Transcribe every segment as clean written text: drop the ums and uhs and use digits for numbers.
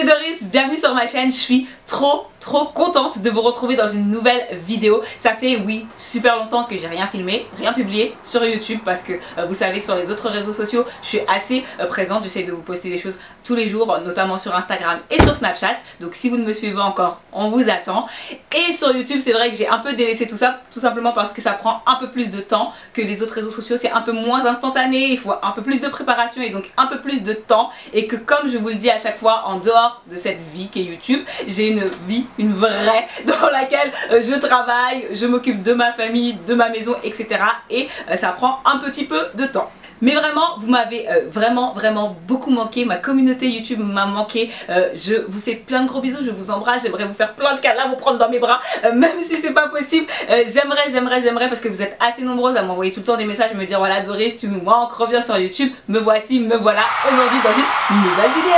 Doris, bienvenue sur ma chaîne. Je suis trop contente de vous retrouver dans une nouvelle vidéo. Ça fait oui super longtemps que j'ai rien filmé, rien publié sur YouTube parce que vous savez que sur les autres réseaux sociaux je suis assez présente. J'essaie de vous poster des choses tous les jours, notamment sur Instagram et sur Snapchat. Donc si vous ne me suivez pas encore, on vous attend. Et sur YouTube c'est vrai que j'ai un peu délaissé tout ça, tout simplement parce que ça prend un peu plus de temps que les autres réseaux sociaux. C'est un peu moins instantané, il faut un peu plus de préparation et donc un peu plus de temps. Et que comme je vous le dis à chaque fois, en dehors de cette vie qui est YouTube, j'ai une vie, une vraie, dans laquelle je travaille, je m'occupe de ma famille, de ma maison, etc. Et ça prend un petit peu de temps. Mais vraiment, vous m'avez vraiment beaucoup manqué, ma communauté YouTube m'a manqué. Je vous fais plein de gros bisous, je vous embrasse, j'aimerais vous faire plein de câlins, vous prendre dans mes bras, même si c'est pas possible. J'aimerais parce que vous êtes assez nombreuses à m'envoyer tout le temps des messages, me dire voilà Doris, tu nous manques, reviens sur YouTube, me voici, me voilà aujourd'hui dans une nouvelle vidéo.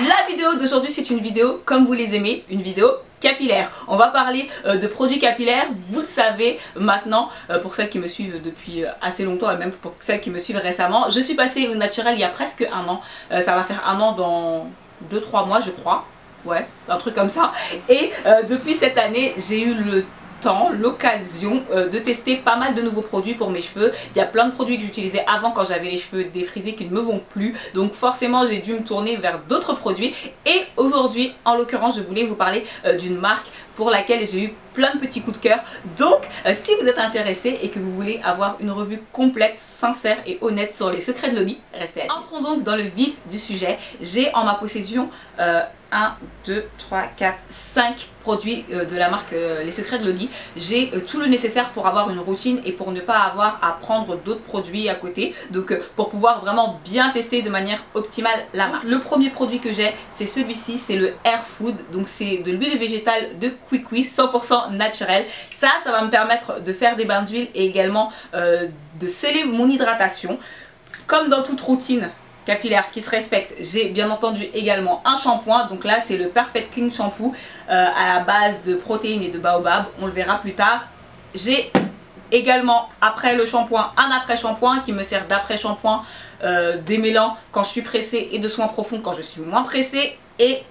La vidéo d'aujourd'hui c'est une vidéo comme vous les aimez, une vidéo capillaire. On va parler de produits capillaires, vous le savez maintenant, pour celles qui me suivent depuis assez longtemps et même pour celles qui me suivent récemment. Je suis passée au naturel il y a presque un an, ça va faire un an dans 2-3 mois je crois, ouais, un truc comme ça. Et depuis cette année j'ai eu l'occasion de tester pas mal de nouveaux produits pour mes cheveux. Il y a plein de produits que j'utilisais avant quand j'avais les cheveux défrisés qui ne me vont plus, donc forcément j'ai dû me tourner vers d'autres produits. Et aujourd'hui en l'occurrence je voulais vous parler d'une marque pour laquelle j'ai eu plein de petits coups de cœur. Donc si vous êtes intéressé et que vous voulez avoir une revue complète, sincère et honnête sur les secrets de Loli, restez assis. Entrons donc dans le vif du sujet. J'ai en ma possession 1, 2, 3, 4, 5 produits de la marque Les Secrets de Loli. J'ai tout le nécessaire pour avoir une routine et pour ne pas avoir à prendre d'autres produits à côté. Donc pour pouvoir vraiment bien tester de manière optimale la marque. Le premier produit que j'ai c'est celui-ci, c'est le Air Food. Donc c'est de l'huile végétale de Kwikwi 100% naturelle. Ça va me permettre de faire des bains d'huile et également de sceller mon hydratation. Comme dans toute routine capillaire qui se respecte, j'ai bien entendu également un shampoing. Donc là c'est le Perfect Clean Shampoo à la base de protéines et de baobab, on le verra plus tard. J'ai également après le shampoing un après shampoing qui me sert d'après shampoing démêlant quand je suis pressée et de soins profonds quand je suis moins pressée. Et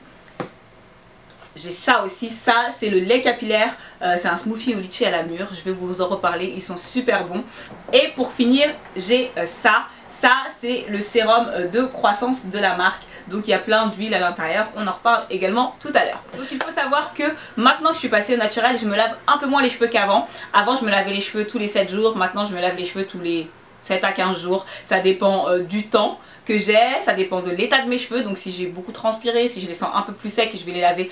j'ai ça aussi, ça c'est le lait capillaire, c'est un smoothie au litchi à la mûre, je vais vous en reparler, ils sont super bons. Et pour finir j'ai ça c'est le sérum de croissance de la marque. Donc il y a plein d'huile à l'intérieur, on en reparle également tout à l'heure. Donc il faut savoir que maintenant que je suis passée au naturel, je me lave un peu moins les cheveux qu'avant. Avant je me lavais les cheveux tous les 7 jours, maintenant je me lave les cheveux tous les 7 à 15 jours. Ça dépend du temps que j'ai, ça dépend de l'état de mes cheveux. Donc si j'ai beaucoup transpiré, si je les sens un peu plus secs, je vais les laver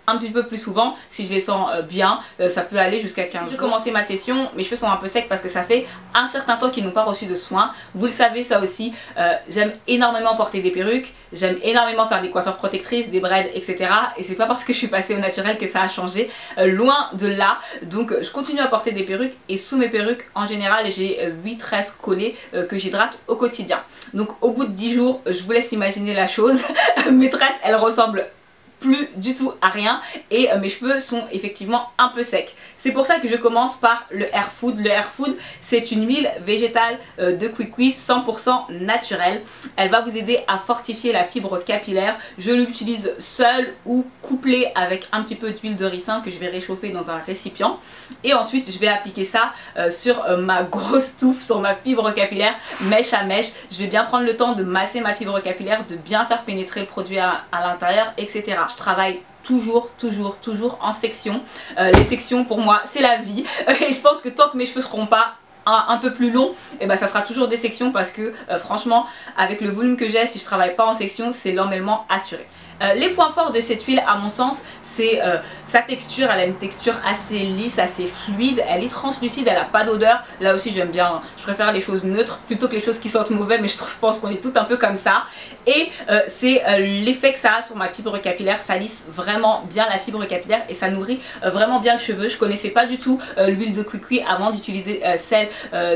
un petit peu plus souvent. Si je les sens bien, ça peut aller jusqu'à 15 jours. J'ai commencé ma session, mes cheveux sont un peu secs parce que ça fait un certain temps qu'ils n'ont pas reçu de soins. Vous le savez ça aussi, j'aime énormément porter des perruques, j'aime énormément faire des coiffures protectrices, des braids, etc. Et c'est pas parce que je suis passée au naturel que ça a changé, loin de là. Donc je continue à porter des perruques et sous mes perruques en général j'ai 8 tresses collées que j'hydrate au quotidien. Donc au bout de 10 jours, je vous laisse imaginer la chose, mes tresses elles ressemblent plus du tout à rien et mes cheveux sont effectivement un peu secs. C'est pour ça que je commence par le Air Food. Le Air Food c'est une huile végétale de Kwikwi 100% naturelle. Elle va vous aider à fortifier la fibre capillaire. Je l'utilise seule ou couplée avec un petit peu d'huile de ricin que je vais réchauffer dans un récipient. Et ensuite je vais appliquer ça sur ma grosse touffe, sur ma fibre capillaire, mèche à mèche. Je vais bien prendre le temps de masser ma fibre capillaire, de bien faire pénétrer le produit à l'intérieur, etc. Je travaille toujours en section. Les sections pour moi c'est la vie et je pense que tant que mes cheveux seront pas un peu plus longs, et ben ça sera toujours des sections parce que franchement avec le volume que j'ai, si je travaille pas en section c'est l'emmêlement assuré. Les points forts de cette huile à mon sens c'est sa texture, elle a une texture assez lisse, assez fluide, elle est translucide, elle n'a pas d'odeur. Là aussi j'aime bien, je préfère les choses neutres plutôt que les choses qui sentent mauvais, mais je pense qu'on est toutes un peu comme ça. Et c'est l'effet que ça a sur ma fibre capillaire, ça lisse vraiment bien la fibre capillaire et ça nourrit vraiment bien le cheveu. Je connaissais pas du tout l'huile de Kwikwi avant d'utiliser celle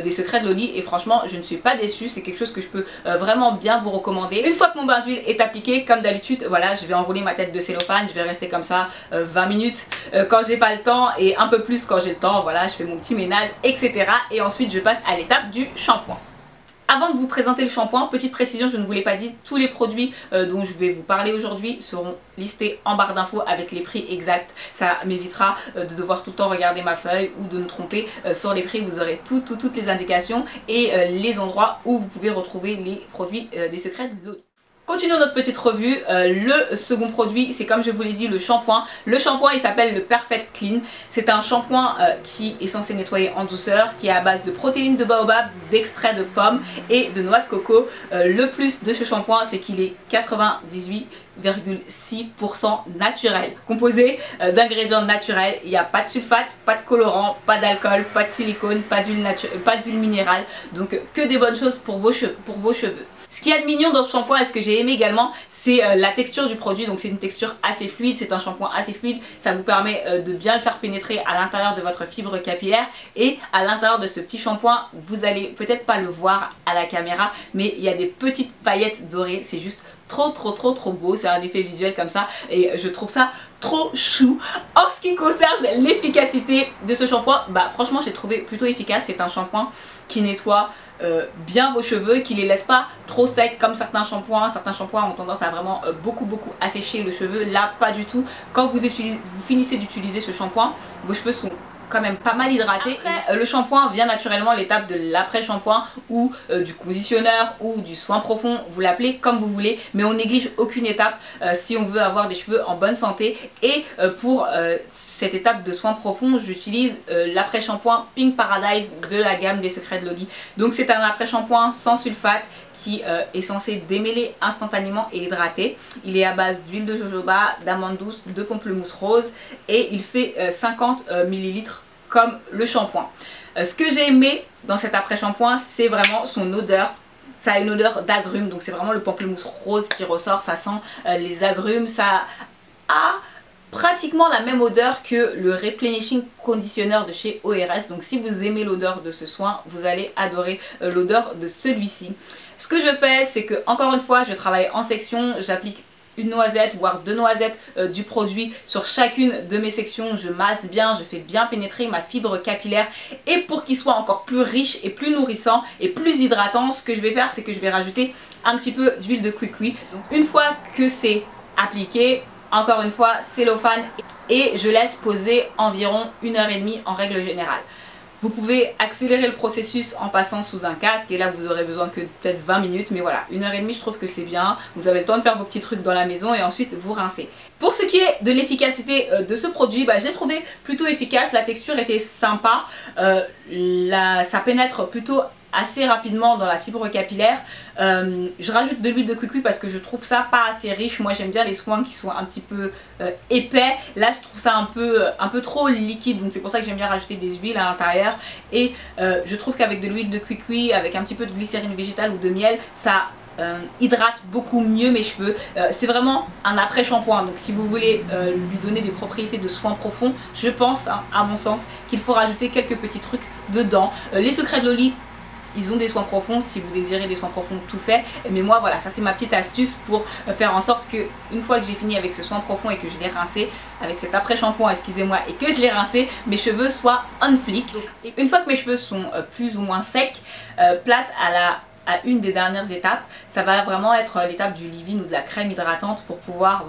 des Secrets de Loli et franchement je ne suis pas déçue, c'est quelque chose que je peux vraiment bien vous recommander. Une fois que mon bain d'huile est appliqué, comme d'habitude, voilà, je vais enrouler ma tête de cellophane, je vais rester comme ça 20 minutes quand j'ai pas le temps et un peu plus quand j'ai le temps. Voilà, je fais mon petit ménage, etc. Et ensuite je passe à l'étape du shampoing. Avant de vous présenter le shampoing, petite précision, je ne vous l'ai pas dit, tous les produits dont je vais vous parler aujourd'hui seront listés en barre d'infos avec les prix exacts. Ça m'évitera de devoir tout le temps regarder ma feuille ou de me tromper sur les prix. Vous aurez toutes les indications et les endroits où vous pouvez retrouver les produits des secrets de Loli. Continuons notre petite revue. Le second produit, c'est comme je vous l'ai dit, le shampoing. Le shampoing, il s'appelle le Perfect Clean. C'est un shampoing qui est censé nettoyer en douceur, qui est à base de protéines de baobab, d'extrait de pomme et de noix de coco. Le plus de ce shampoing, c'est qu'il est 98,6% naturel, composé d'ingrédients naturels. Il n'y a pas de sulfate, pas de colorant, pas d'alcool, pas de silicone, pas d'huile minérale, donc que des bonnes choses pour vos cheveux. Ce qu'il y a de mignon dans ce shampoing et ce que j'ai aimé également, c'est la texture du produit. Donc c'est une texture assez fluide, c'est un shampoing assez fluide. Ça vous permet de bien le faire pénétrer à l'intérieur de votre fibre capillaire. Et à l'intérieur de ce petit shampoing, vous allez peut-être pas le voir à la caméra, mais il y a des petites paillettes dorées. C'est juste trop beau, c'est un effet visuel comme ça et je trouve ça trop chou. En ce qui concerne l'efficacité de ce shampoing, franchement j'ai trouvé plutôt efficace. C'est un shampoing qui nettoie bien vos cheveux, qui les laisse pas trop secs comme certains shampoings. Certains shampoings ont tendance à vraiment beaucoup assécher le cheveu. Là pas du tout. Quand vous finissez d'utiliser ce shampoing, vos cheveux sont quand même pas mal hydraté. Après, le shampoing vient naturellement l'étape de l'après-shampoing ou du conditionneur ou du soin profond, vous l'appelez comme vous voulez, mais on néglige aucune étape si on veut avoir des cheveux en bonne santé. Et pour cette étape de soin profond, j'utilise l'après-shampoing Pink Paradise de la gamme des secrets de Loli. Donc c'est un après-shampoing sans sulfate qui est censé démêler instantanément et hydrater. Il est à base d'huile de jojoba, d'amande douce, de pamplemousse rose et il fait 50 ml comme le shampoing. Ce que j'ai aimé dans cet après-shampoing, c'est vraiment son odeur. Ça a une odeur d'agrumes, donc c'est vraiment le pamplemousse rose qui ressort, ça sent les agrumes, ça a pratiquement la même odeur que le Replenishing Conditioner de chez ORS. Donc si vous aimez l'odeur de ce soin, vous allez adorer l'odeur de celui-ci. Ce que je fais, c'est que encore une fois, je travaille en section, j'applique une noisette voire deux noisettes du produit sur chacune de mes sections. Je masse bien, je fais bien pénétrer ma fibre capillaire et pour qu'il soit encore plus riche et plus nourrissant et plus hydratant, ce que je vais faire, c'est que je vais rajouter un petit peu d'huile de Kwik-Kwi. Donc une fois que c'est appliqué, encore une fois, cellophane et je laisse poser environ 1h30 en règle générale. Vous pouvez accélérer le processus en passant sous un casque et là vous aurez besoin que peut-être 20 minutes, mais voilà, 1h30 je trouve que c'est bien. Vous avez le temps de faire vos petits trucs dans la maison et ensuite vous rincez. Pour ce qui est de l'efficacité de ce produit, je l'ai trouvé plutôt efficace, la texture était sympa, ça pénètre plutôt assez rapidement dans la fibre capillaire. Je rajoute de l'huile de Kwik-Kwi parce que je trouve ça pas assez riche. Moi j'aime bien les soins qui sont un petit peu épais. Là je trouve ça un peu trop liquide, donc c'est pour ça que j'aime bien rajouter des huiles à l'intérieur. Et je trouve qu'avec de l'huile de Kwik-Kwi, avec un petit peu de glycérine végétale ou de miel, ça hydrate beaucoup mieux mes cheveux. C'est vraiment un après-shampoing, donc si vous voulez lui donner des propriétés de soin profond, je pense, à mon sens, qu'il faut rajouter quelques petits trucs dedans. Les secrets de Loli, ils ont des soins profonds si vous désirez des soins profonds tout fait, mais moi voilà, ça c'est ma petite astuce pour faire en sorte que une fois que j'ai fini avec ce soin profond et que je l'ai rincé avec cet après shampoing, excusez-moi, et que je l'ai rincé, mes cheveux soient on fleek. Et une fois que mes cheveux sont plus ou moins secs, place à une des dernières étapes, ça va vraiment être l'étape du leave-in ou de la crème hydratante pour pouvoir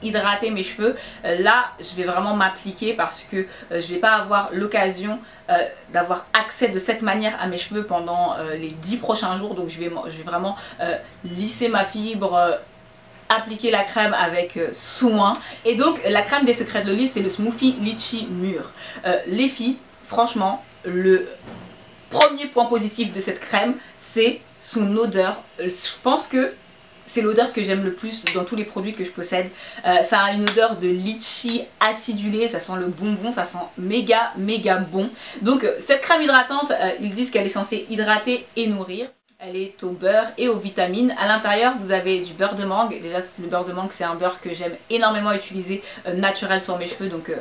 hydrater mes cheveux. Là je vais vraiment m'appliquer parce que je vais pas avoir l'occasion d'avoir accès de cette manière à mes cheveux pendant les 10 prochains jours, donc je vais vraiment lisser ma fibre, appliquer la crème avec soin. Et donc la crème des secrets de Loli, c'est le Smoothie Litchi Mûr. Les filles, franchement, le premier point positif de cette crème, c'est son odeur. Je pense que c'est l'odeur que j'aime le plus dans tous les produits que je possède. Ça a une odeur de litchi acidulé, ça sent le bonbon, ça sent méga bon. Donc cette crème hydratante, ils disent qu'elle est censée hydrater et nourrir. Elle est au beurre et aux vitamines. À l'intérieur, vous avez du beurre de mangue. Déjà, le beurre de mangue, c'est un beurre que j'aime énormément utiliser, naturel sur mes cheveux, donc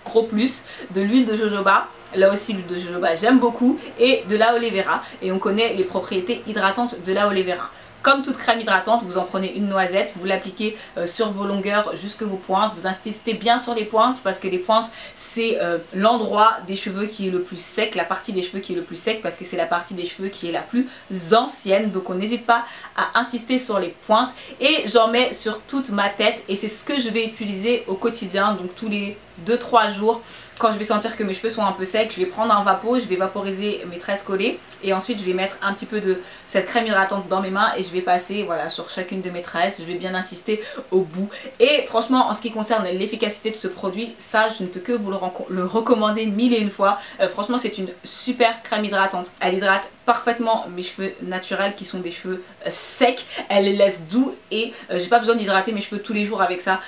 gros plus. De l'huile de jojoba. Là aussi, l'huile de jojoba, j'aime beaucoup. Et de l'aloe vera. Et on connaît les propriétés hydratantes de l'aloe vera. Comme toute crème hydratante, vous en prenez une noisette, vous l'appliquez sur vos longueurs jusque vos pointes. Vous insistez bien sur les pointes parce que les pointes c'est l'endroit des cheveux qui est le plus sec, la partie des cheveux qui est le plus sec parce que c'est la partie des cheveux qui est la plus ancienne. Donc on n'hésite pas à insister sur les pointes et j'en mets sur toute ma tête et c'est ce que je vais utiliser au quotidien, donc tous les 2-3 jours. Quand je vais sentir que mes cheveux sont un peu secs, je vais prendre un vapeau, je vais vaporiser mes tresses collées et ensuite je vais mettre un petit peu de cette crème hydratante dans mes mains et je vais passer voilà, sur chacune de mes tresses. Je vais bien insister au bout. Et franchement, en ce qui concerne l'efficacité de ce produit, ça je ne peux que vous le recommander mille et une fois. Franchement, c'est une super crème hydratante. Elle hydrate parfaitement mes cheveux naturels qui sont des cheveux secs. Elle les laisse doux et j'ai pas besoin d'hydrater mes cheveux tous les jours avec ça.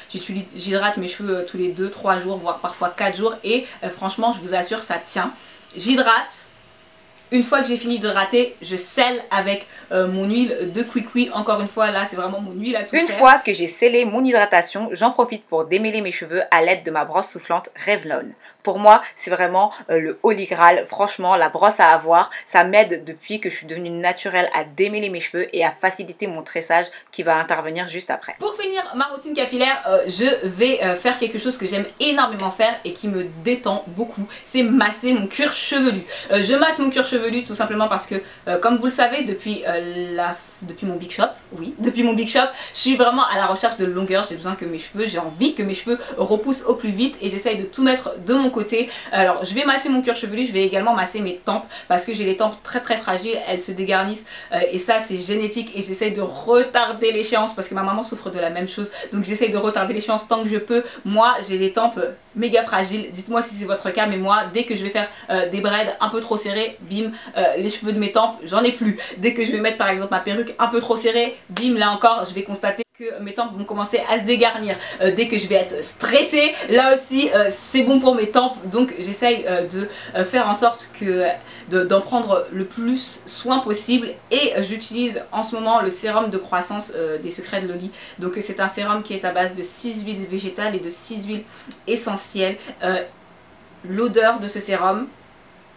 J'hydrate mes cheveux tous les 2-3 jours, voire parfois 4 jours et franchement, je vous assure, ça tient. J'hydrate. Une fois que j'ai fini d'hydrater, je scelle avec mon huile de Kwikwi. Encore une fois, là, c'est vraiment mon huile à tout faire. Une fois que j'ai scellé mon hydratation, j'en profite pour démêler mes cheveux à l'aide de ma brosse soufflante Revlon. Pour moi, c'est vraiment le holy grail. Franchement, la brosse à avoir, ça m'aide depuis que je suis devenue naturelle à démêler mes cheveux et à faciliter mon tressage qui va intervenir juste après. Pour finir ma routine capillaire, je vais faire quelque chose que j'aime énormément faire et qui me détend beaucoup. C'est masser mon cuir chevelu. Je masse mon cuir chevelu tout simplement parce que, comme vous le savez, depuis mon Big Shop, je suis vraiment à la recherche de longueur. J'ai besoin que mes cheveux, j'ai envie que mes cheveux repoussent au plus vite et j'essaye de tout mettre de mon côté. Alors je vais masser mon cuir chevelu, je vais également masser mes tempes parce que j'ai les tempes très fragiles, elles se dégarnissent et ça c'est génétique et j'essaye de retarder l'échéance parce que ma maman souffre de la même chose, donc j'essaye de retarder l'échéance tant que je peux. Moi j'ai des tempes méga fragiles, dites-moi si c'est votre cas, mais moi dès que je vais faire des braids un peu trop serrés, bim, les cheveux de mes tempes j'en ai plus. Dès que je vais mettre par exemple ma perruque un peu trop serrée, bim, là encore je vais constater que mes tempes vont commencer à se dégarnir. Dès que je vais être stressée, là aussi c'est bon pour mes tempes, donc j'essaye de faire en sorte d'en prendre le plus soin possible et j'utilise en ce moment le sérum de croissance des Secrets de Loli. Donc c'est un sérum qui est à base de 6 huiles végétales et de 6 huiles essentielles. L'odeur de ce sérum,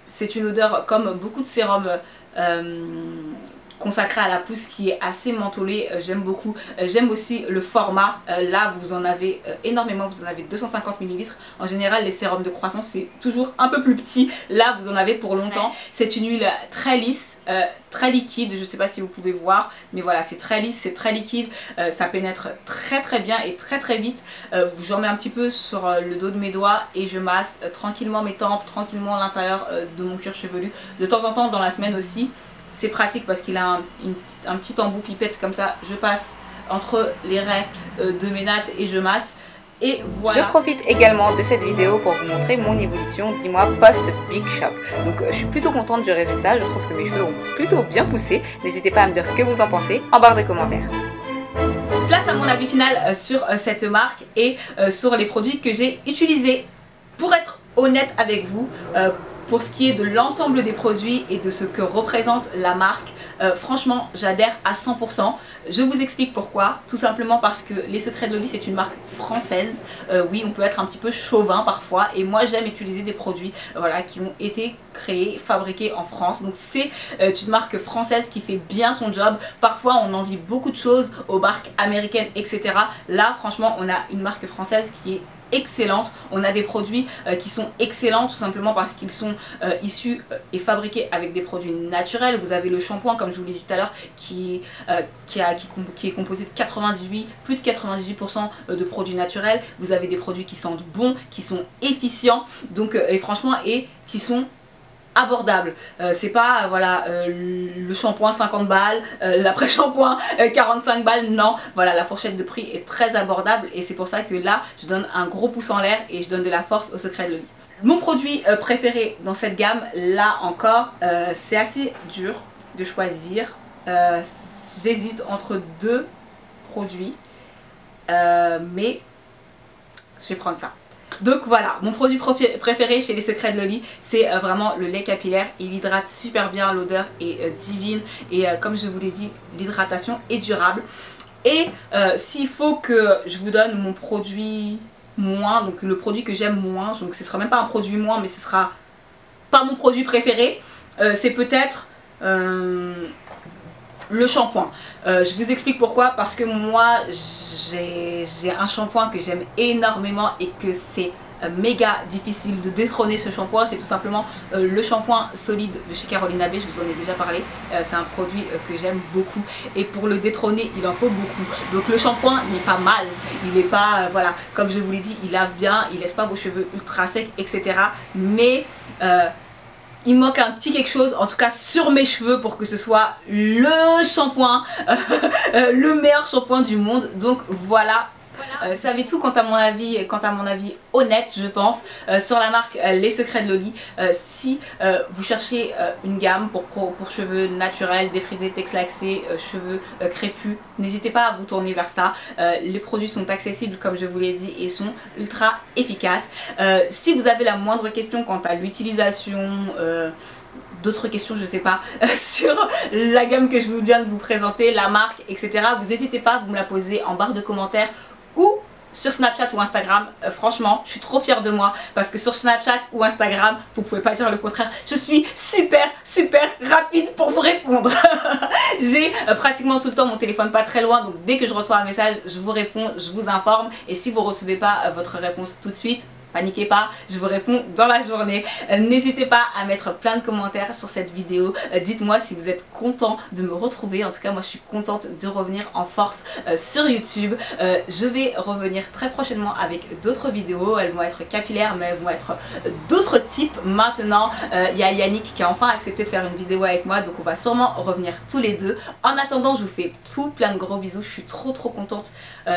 c'est une odeur comme beaucoup de sérums consacré à la pousse qui est assez mentholé, j'aime beaucoup. J'aime aussi le format, là vous en avez énormément, vous en avez 250 ml. En général les sérums de croissance c'est toujours un peu plus petit, là vous en avez pour longtemps. C'est une huile très lisse, très liquide, je ne sais pas si vous pouvez voir, mais voilà, c'est très lisse, c'est très liquide, ça pénètre très bien et très vite. J'en mets un petit peu sur le dos de mes doigts et je masse tranquillement mes tempes, tranquillement l'intérieur de mon cuir chevelu. De temps en temps dans la semaine aussi, c'est pratique parce qu'il a un petit embout pipette comme ça, je passe entre les raies de mes nattes et je masse. Et voilà. Je profite également de cette vidéo pour vous montrer mon évolution 10 mois post-Big Shop. Donc je suis plutôt contente du résultat, je trouve que mes cheveux ont plutôt bien poussé. N'hésitez pas à me dire ce que vous en pensez en barre de commentaires. Place à mon avis final sur cette marque et sur les produits que j'ai utilisés. Pour être honnête avec vous, pour ce qui est de l'ensemble des produits et de ce que représente la marque, franchement j'adhère à 100%. Je vous explique pourquoi. Tout simplement parce que les Secrets de Loli c'est une marque française. Oui, on peut être un petit peu chauvin parfois et moi j'aime utiliser des produits voilà, qui ont été créés, fabriqués en France. Donc c'est une marque française qui fait bien son job. Parfois on envie beaucoup de choses aux marques américaines, etc. Là franchement on a une marque française qui est excellente. On a des produits qui sont excellents tout simplement parce qu'ils sont issus et fabriqués avec des produits naturels. Vous avez le shampoing comme je vous l'ai dit tout à l'heure qui est composé de plus de 98% de produits naturels. Vous avez des produits qui sentent bon, qui sont efficients donc, et franchement et qui sont abordable. C'est pas voilà le shampoing 50 balles, l'après-shampoing 45 balles, non. Voilà, la fourchette de prix est très abordable et c'est pour ça que là je donne un gros pouce en l'air et je donne de la force aux Secrets de Loli. Mon produit préféré dans cette gamme, là encore, c'est assez dur de choisir. J'hésite entre deux produits, mais je vais prendre ça. Donc voilà, mon produit préféré chez les Secrets de Loli, c'est vraiment le lait capillaire. Il hydrate super bien, l'odeur est divine et comme je vous l'ai dit, l'hydratation est durable. Et s'il faut que je vous donne mon produit moins, donc le produit que j'aime moins, donc ce sera même pas un produit moins, mais ce sera pas mon produit préféré, c'est peut-être le shampoing. Je vous explique pourquoi, parce que moi j'ai un shampoing que j'aime énormément et que c'est méga difficile de détrôner ce shampoing. C'est tout simplement le shampoing solide de chez Caroline Abbé. Je vous en ai déjà parlé, c'est un produit que j'aime beaucoup et pour le détrôner il en faut beaucoup. Donc le shampoing n'est pas mal, il n'est pas voilà, comme je vous l'ai dit, il lave bien, il laisse pas vos cheveux ultra secs, etc. Mais il manque un petit quelque chose, en tout cas sur mes cheveux, pour que ce soit le shampoing, le meilleur shampoing du monde. Donc voilà. Ça avait tout quant à mon avis honnête, je pense, sur la marque Les Secrets de Loli. Si vous cherchez une gamme pour cheveux naturels, défrisés, texlaxés, cheveux crépus, n'hésitez pas à vous tourner vers ça. Les produits sont accessibles comme je vous l'ai dit et sont ultra efficaces. Si vous avez la moindre question quant à l'utilisation, d'autres questions je sais pas sur la gamme que je viens de vous présenter, la marque, etc., vous n'hésitez pas à vous me la poser en barre de commentaires ou sur Snapchat ou Instagram. Franchement je suis trop fière de moi parce que sur Snapchat ou Instagram vous pouvez pas dire le contraire, je suis super rapide pour vous répondre. J'ai pratiquement tout le temps mon téléphone pas très loin, donc dès que je reçois un message je vous réponds, je vous informe, et si vous recevez pas votre réponse tout de suite, paniquez pas, je vous réponds dans la journée. N'hésitez pas à mettre plein de commentaires sur cette vidéo. Dites-moi si vous êtes content de me retrouver. En tout cas moi je suis contente de revenir en force sur YouTube. Je vais revenir très prochainement avec d'autres vidéos. Elles vont être capillaires mais elles vont être d'autres types maintenant. Il y a Yannick qui a enfin accepté de faire une vidéo avec moi, donc on va sûrement revenir tous les deux. En attendant je vous fais plein de gros bisous. Je suis trop contente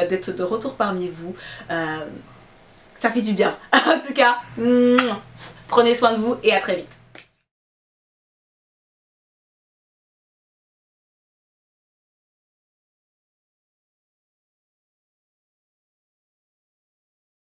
d'être de retour parmi vous. Ça fait du bien. En tout cas, prenez soin de vous et à très vite.